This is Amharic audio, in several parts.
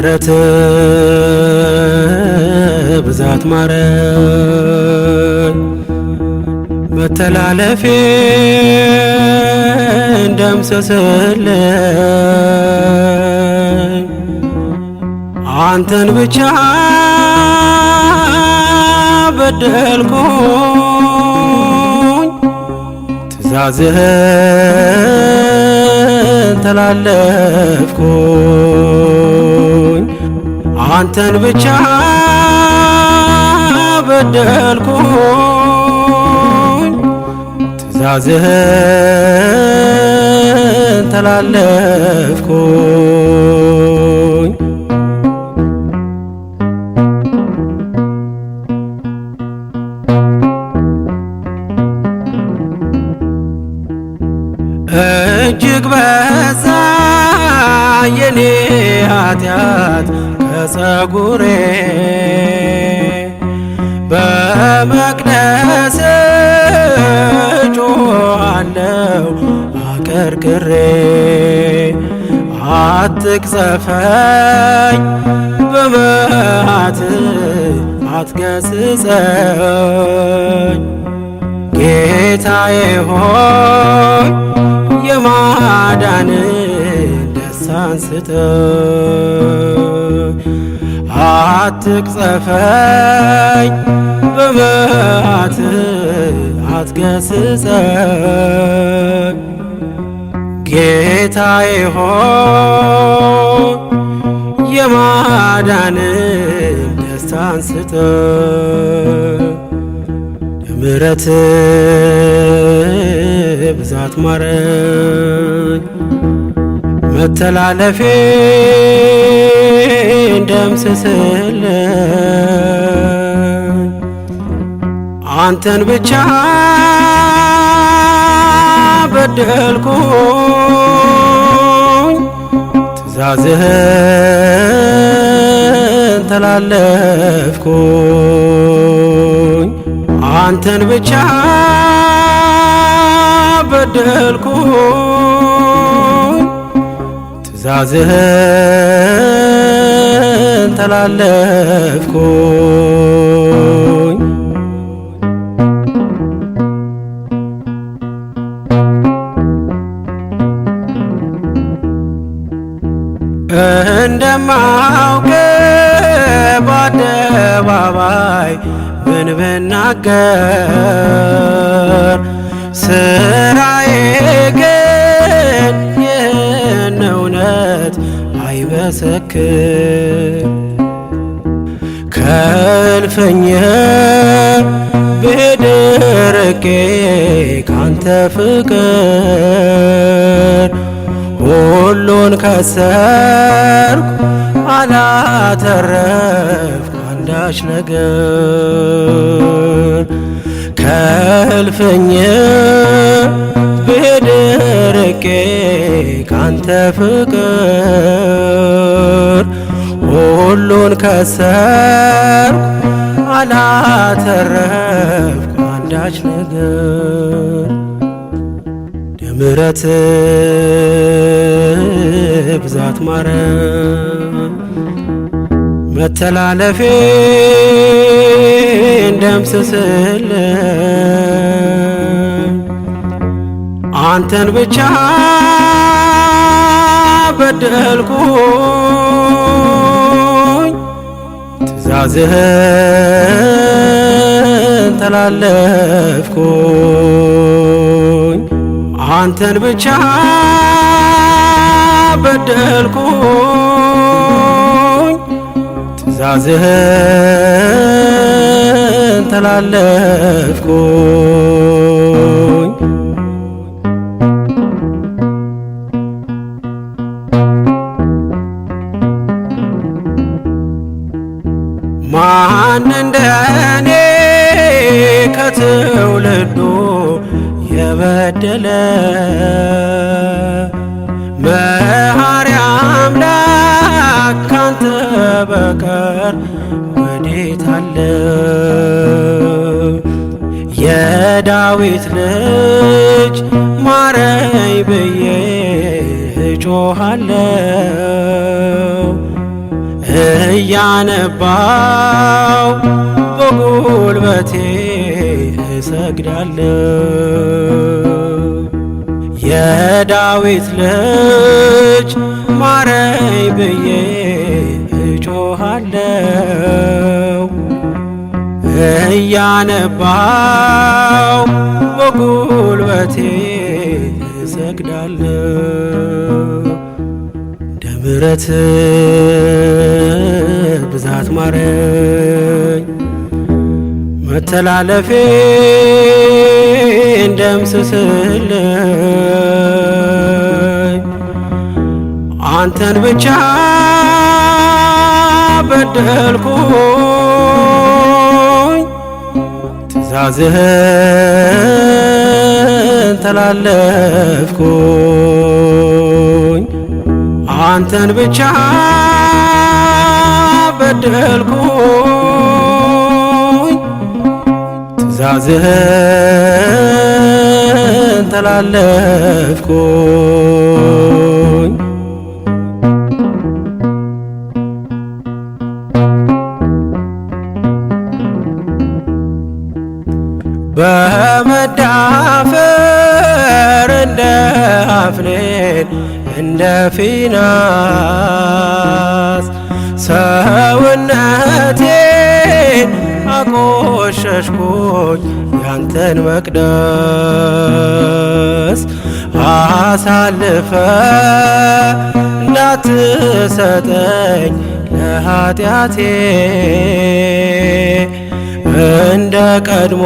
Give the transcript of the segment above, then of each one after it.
የምሕረት ብዛት ማረኝ፣ መተላለፌን ደምስስልኝ። አንተን ብቻ በደልኩኝ፣ ትእዛዝህን ተላለፍኩኝ። አንተን ብቻ በደልኩኝ፣ ትእዛዝህን ተላለፍኩኝ። እጅግ በዛ የኔ ኃጢአት ከጸጉሬ በመቅደስ ጮኻለሁ አቀርቅሬ። አትቅሰፈኝ በመዓትህ አትገሥጸኝ። ጌታዬ ሆይ የማዳንን ደስታን ስጠኝ። አትቅሰፈኝ በመዓትህ አትገሥጸኝ። ጌታዬ ሆይ የማዳንን ደስታን ስጠኝ። የምሕረት ብዛት ማረኝ፣ መተላለፌን ደምስስልኝ። አንተን ብቻ በደልኩኝ፣ ትእዛዝህን ተላለፍኩኝ። አንተን ብቻ በደልኩኝ፣ ትእዛዝህን ተላለፍኩኝ። እንደማውቅ በአደባባይ ምን ብናገር፣ ስራዬ ግን ይህን እውነት አይመሰክር። ከእልፍኝህ ብሄድ ርቄ ካንተ ፍቅር፣ ሁሉን ከሰርኩ አላተረፍኩ አንዳች ነገር። ከእልፍኝህ ብሄድ ርቄ ካንተ ፍቅር፣ ሁሉን ከሰርኩ አላተረፍኩ አንዳች ነገር። የምሕረት ብዛት ማረኝ፣ መተላለፌን ደምስስልኝ። አንተን ብቻ በደልኩኝ፣ ትእዛዝህን ተላለፍኩኝ። አንተን ብቻ በደልኩኝ፣ ትእዛዝህን ተላለፍኩኝ። ማን እንደ እኔ ከትውልዱ የበደለ፣ መሐሪ አምላክ ካንተ በቀር ወዴት አለ? የዳዊት ልጅ ማረኝ ብዬ እጮኻለሁ፣ እያነባው በጉልበቴ እሰግዳለሁ። የዳዊት ልጅ ማረኝ ብዬ እጮኻለሁ። እያነባው በጉልበቴ እሰግዳለሁ። ምሕረት ብዛት ማረኝ፣ መተላለፌን ደምስስልኝ። አንተን ብቻ በደልኩኝ፣ ትእዛዝህን ተላለፍኩኝ። አንተን ብቻ በደልኩኝ፣ ትእዛዝህን ተላለፍኩኝ። በመዳፈር እንደ አፍኔን እንደ ፊናስ ሰውነቴን አቆሸሽኩኝ ያንተን መቅደስ። አሳልፈ እንዳትሰጠኝ ለኃጢአቴ እንደ ቀድሞ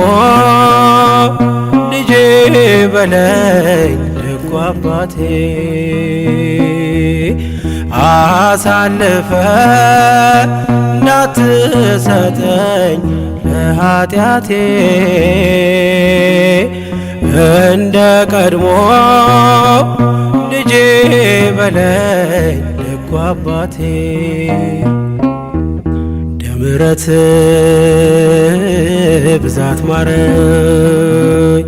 ልጄ በለኝ ደጉ አባቴ። አሳልፈ እንዳትሰጠኝ ለኃጢአቴ እንደ ቀድሞ ልጄ በለኝ ደጉ አባቴ። ምሕረት ብዛት ማረኝ፣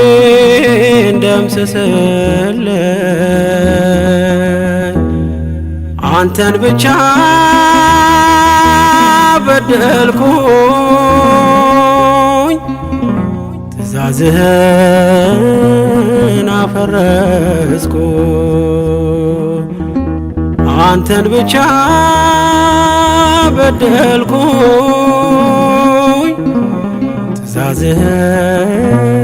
መተላለፌን ደምስስልኝ። አንተን ብቻ በደልኩኝ፣ ትእዛዝህን አፈረስኩ። አንተን ብቻ በደልኩኝ፣ ትእዛዝህን